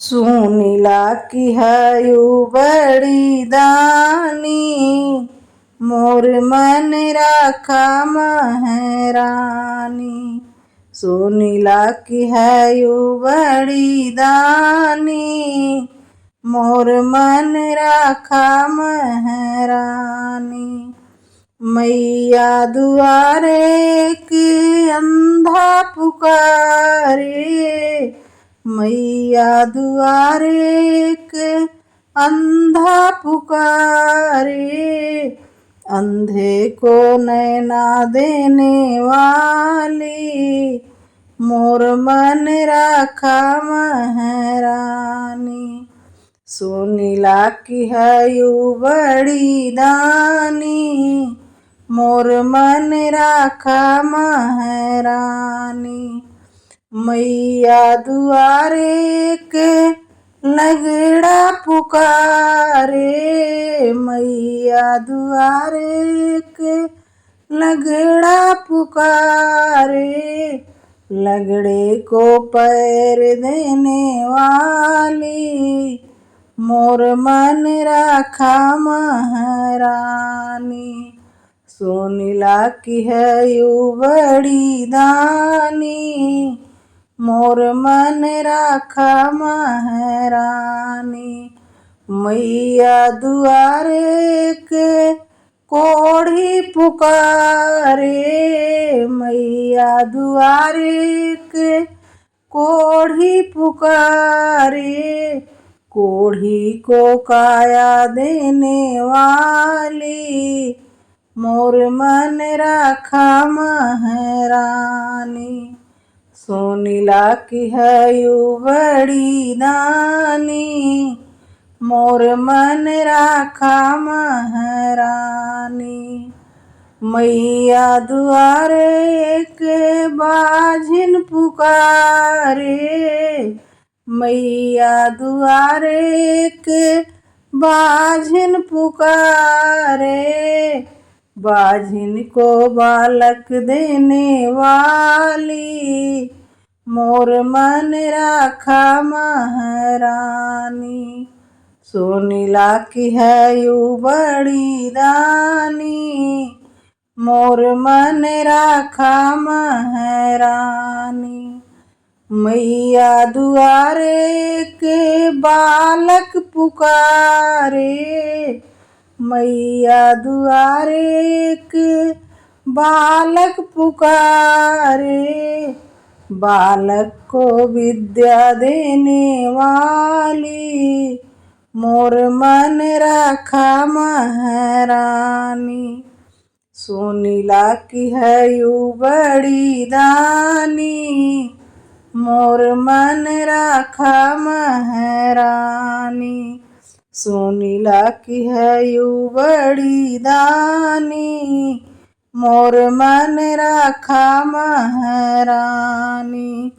सुनीला की हयु बड़ी दानी, मोर मन राखा महरानी। सुनीला की हयु बड़ी दानी, मोर मन राखा महरानी। मैया दुआरे के अंधा पुकारे, मैया दुआरे के अंधा पुकारे। अंधे को नैना देने वाली, मोर मन राखा महरानी। सुनीला की हयु बड़ी दानी, मोर मन राखा महरानी। मैया दुआरे के लगड़ा पुकारे, मैया दुआरे के लगड़ा पुकारे। लगड़े को पैर देने वाली, मोर मन राखा महरानी। सुनीला की हयु बड़ी दानी, मोर मन राखा महरानी। मैया दुआरे के कोढ़ी पुकारे, मैया दुआरे के कोढ़ी पुकारे। कोढ़ी को काया देने वाली, मोर मन राखा महरानी। सुनीला की हयु बड़ी दानी, मोर मन राखा महरानी। मैया दुआरे के बाझिन पुकारे, मैया दुआरे के बाझिन पुकारे। बाझिन को बालक देने वाली, मोर मन राखा महरानी। सुनीला की हयु बड़ी दानी, मोर मन राखा महरानी। मैया दुआरे के बालक पुकारे, मैया दुआरे के बालक पुकारे। बालक को विद्या देने वाली, मोर मन राखा महरानी। सुनीला की हयु बड़ी दानी, मोर मन राखा महरानी। सुनीला की हयु बड़ी दानी, मोर मन राखा महरानी।